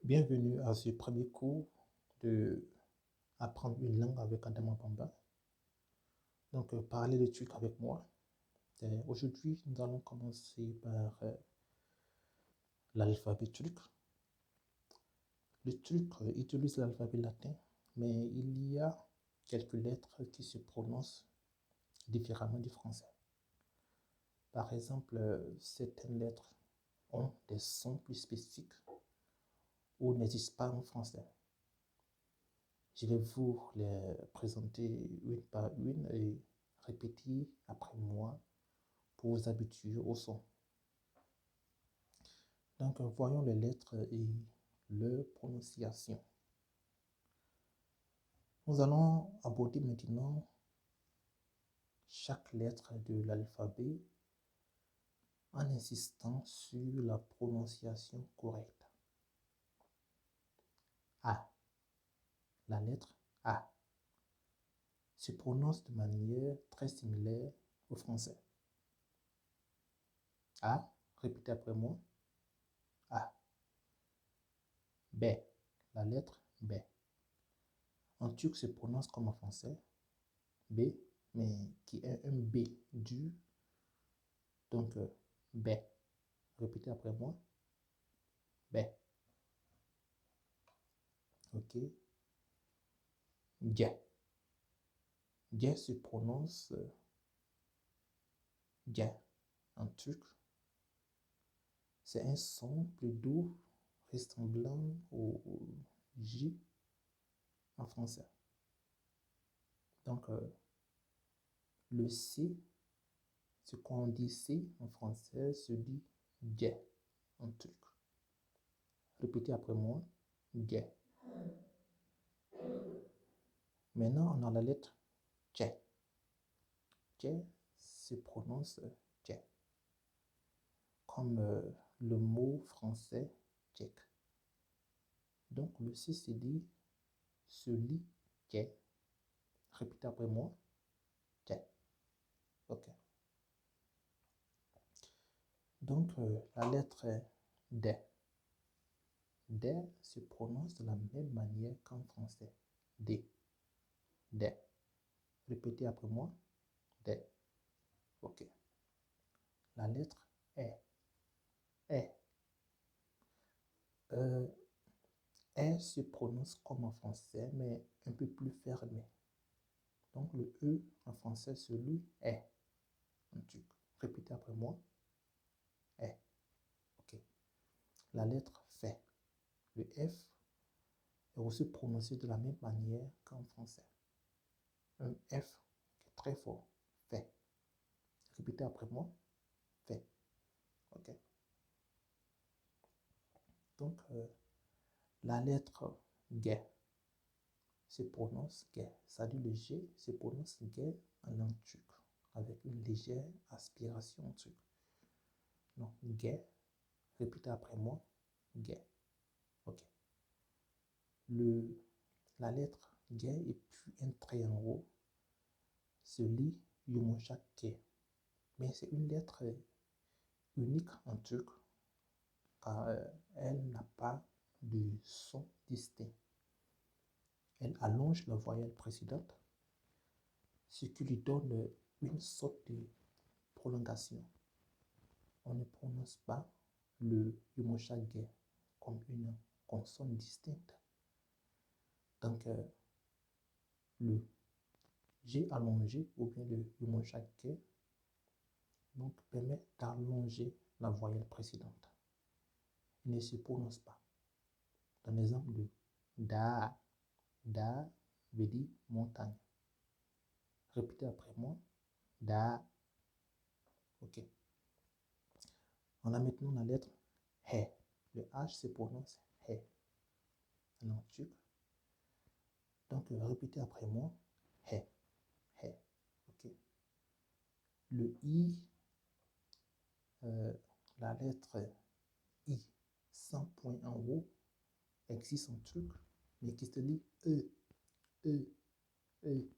Bienvenue à ce premier cours de apprendre une langue avec Adama Bamba. Donc, parler de turc avec moi. Aujourd'hui, nous allons commencer par l'alphabet turc. Le turc utilise l'alphabet latin, mais il y a quelques lettres qui se prononcent différemment du français. Par exemple, certaines lettres ont des sons plus spécifiques ou n'existent pas en français. Je vais vous les présenter une par une et répéter après moi pour vous habituer au son. Donc, voyons les lettres et leur prononciation. Nous allons aborder maintenant chaque lettre de l'alphabet en insistant sur la prononciation correcte. A. La lettre A se prononce de manière très similaire au français. A, répétez après moi. A. B. La lettre B. En turc se prononce comme en français. B, mais qui est un B dur. Donc, B. Répétez après moi. B. Ok. G. G se prononce G en turc. C'est un son plus doux, ressemblant au J en français. Donc, le C, ce qu'on dit C en français, se dit G en turc. Répétez après moi. G. Maintenant, on a la lettre Tchè. Tchè se prononce Tchè, comme le mot français tchèque. Donc, le C se lit Tchè. Répétez après moi. Tchè. Ok. Donc, la lettre D. D se prononce de la même manière qu'en français. D. D. Répétez après moi. D. Ok. La lettre E. E. E se prononce comme en français, mais un peu plus fermé. Donc, le E en français se lit E en turc. Répétez après moi. E. Ok. La lettre F. Le F est aussi prononcé de la même manière qu'en français. Un F qui est très fort. F. Répétez après moi. F. Ok. Donc, la lettre G se prononce G. Ça dit le G se prononce G en langue turque, avec une légère aspiration en turc. Donc, G. Répétez après moi. G. Ok. La lettre G et puis un trait en haut se lit yumuşak G. Mais c'est une lettre unique en turc car elle n'a pas de son distinct. Elle allonge la voyelle précédente, ce qui lui donne une sorte de prolongation. On ne prononce pas le yumuşak G comme une consonne distincte. Donc, le G allongé ou bien le yumuşak G donc, permet d'allonger la voyelle précédente. Il ne se prononce pas. Dans l'exemple de Da, Da veut dire montagne. Répétez après moi. Da. Ok. On a maintenant la lettre He. Le H se prononce He en turc. Donc, répétez après moi. He. He. Ok. Le I, la lettre I, sans point en haut, existe en turc, mais qui se lit E. E. E.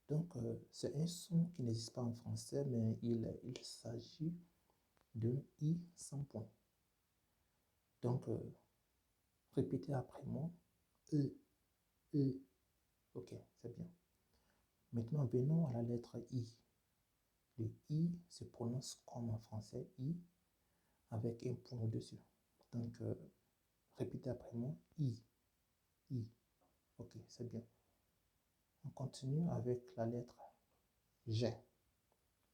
Donc, c'est un son qui n'existe pas en français, mais il s'agit d'un I sans point. Donc, Répétez après moi. E, E. Ok, c'est bien. Maintenant, venons à la lettre I. Le I se prononce comme en français, I, avec un point au-dessus. Donc, répétez après moi. I, I. Ok, c'est bien. On continue avec la lettre G.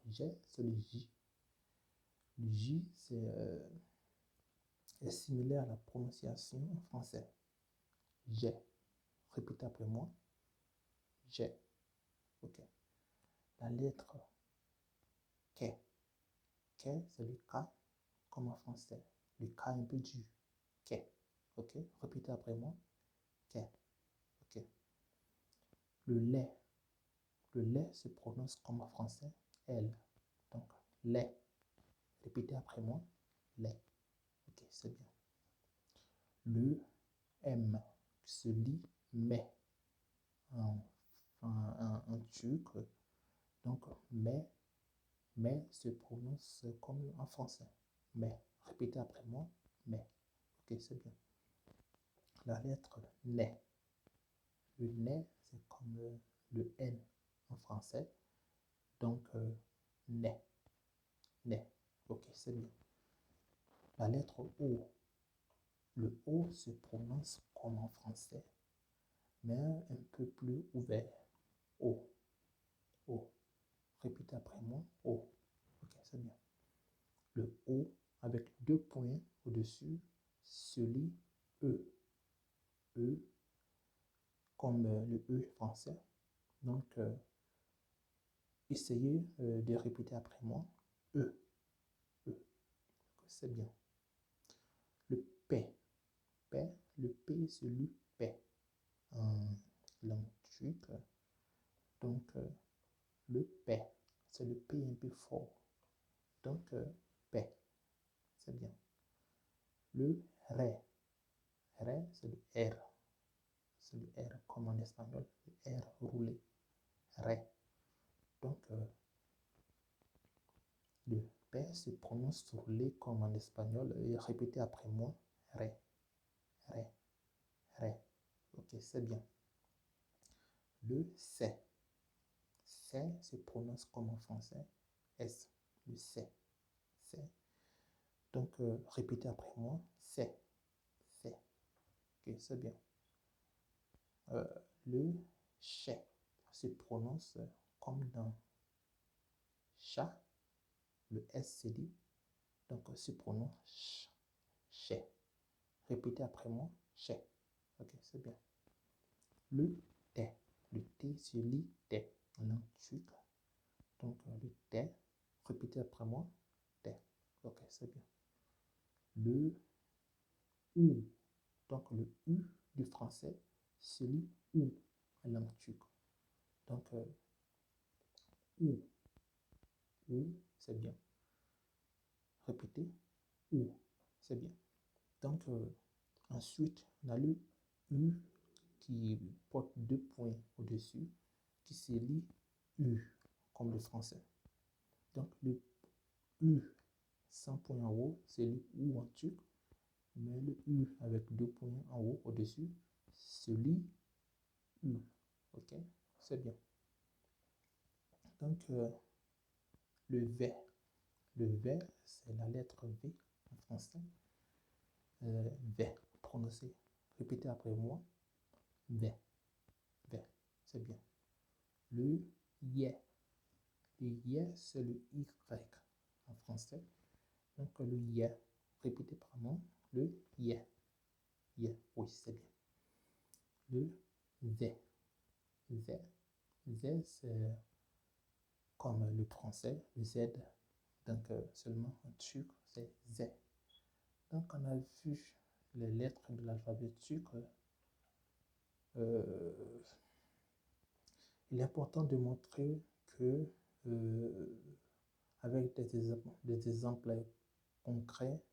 G, c'est le J. Le J, est similaire à la prononciation en français. G. Répétez après moi. G. Ok. La lettre K. K, c'est le K comme en français. Le K un peu dur. K. Ok. Répétez après moi. K. Ok. Le lait. Le lait se prononce comme en français. L. Donc, lait. Répétez après moi. Lait. Ok, c'est bien. Le M se lit mais en turc. Donc, mais se prononce comme en français. Mais. Répétez après moi. Mais. Ok, c'est bien. La lettre N. Le N, c'est comme le N en français. Donc, N. N. Ok, c'est bien. La lettre O. Le O se prononce comme en français, mais un peu plus ouvert. O. O. Répétez après moi. O. Ok, c'est bien. Le O avec 2 points au-dessus se lit E. E comme le E français. Donc, essayez de répéter après moi. E. E. C'est bien. Le P. P. Le P se lit P en langue turque. Donc, le P. C'est le P un peu fort. Donc, P. C'est bien. Le RE. RE, c'est le R. C'est le R comme en espagnol. Le R roulé. RE. Donc, le P se prononce roulé comme en espagnol. Et répétez après moi. RE. RE. RE. Ok, c'est bien. Le C. C se prononce comme en français. S. Le C. C. Donc, répétez après moi. C. C. Ok, c'est bien. Le ch se prononce comme dans chat. Le S se dit. Donc, se prononce ch. Répétez après moi. Ch. Ok, c'est bien. Le T. Le T se lit T en langue turque. Donc, le T. Répétez après moi. T. Ok, c'est bien. Le U. Donc, le U du français se lit OU en langue turque. Donc, OU. OU, c'est bien. Répétez. OU, c'est bien. Donc, ensuite, on a le U qui porte 2 points au-dessus, qui se lit U, comme le français. Donc, le U sans point en haut, c'est le OU en turc, mais le U avec 2 points en haut au-dessus se lit U. Ok, c'est bien. Donc, le V. Le V, c'est la lettre V en français. V, prononcé. Répétez après moi. V. V, c'est bien. Le Y. Le Y, c'est le Y en français. Donc, le Y. Répétez par moi. Le Y. Y, oui, c'est bien. Le Z. Z. Z, c'est comme le français, le Z. Donc, seulement en turc, c'est Z. Donc, on a vu les lettres de l'alphabet turc. Il est important de montrer que, avec des exemples concrets,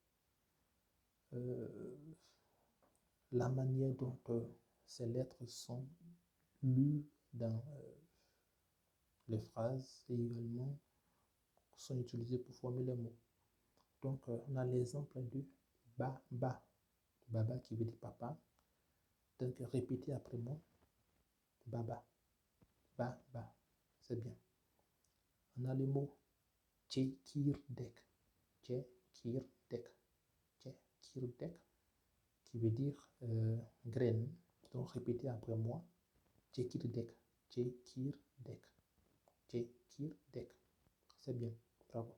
la manière dont ces lettres sont lues dans les phrases et également sont utilisées pour former les mots. Donc, on a l'exemple de ba, ba. Baba qui veut dire papa. Donc, répétez après moi. Baba. Baba. C'est bien. On a le mot Chekirdek. Chekirdek. Chekirdek qui veut dire graine. Donc, répétez après moi. Chekirdek. Chekirdek. Chekirdek. C'est bien. Bravo.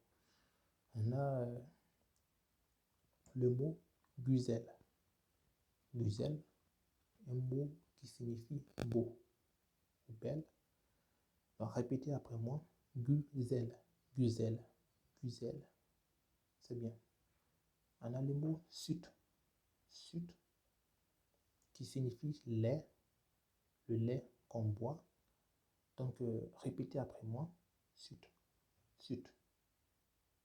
On a le mot Guzel. Guzel, un mot qui signifie beau ou belle. Donc, répétez après moi. Guzel. Guzel. Guzel. C'est bien. On a le mot sut. Sut, qui signifie lait. Le lait qu'on boit. Donc, répétez après moi. Sut. Sut.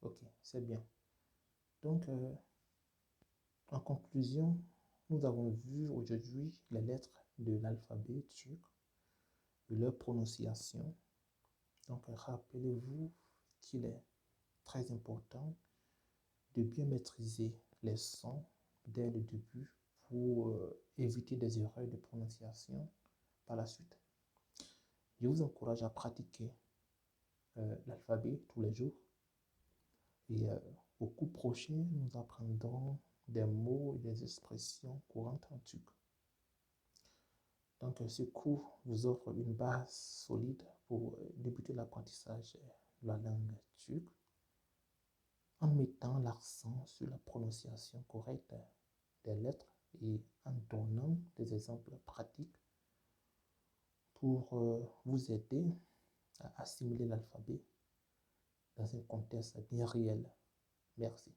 Ok, c'est bien. Donc, en conclusion, nous avons vu aujourd'hui les lettres de l'alphabet turc et leur prononciation. Donc, rappelez-vous qu'il est très important de bien maîtriser les sons dès le début pour éviter des erreurs de prononciation par la suite. Je vous encourage à pratiquer l'alphabet tous les jours. Et au cours prochain, nous apprendrons des mots et des expressions courantes en turc. Donc, ce cours vous offre une base solide pour débuter l'apprentissage de la langue turque en mettant l'accent sur la prononciation correcte des lettres et en donnant des exemples pratiques pour vous aider à assimiler l'alphabet dans un contexte bien réel. Merci.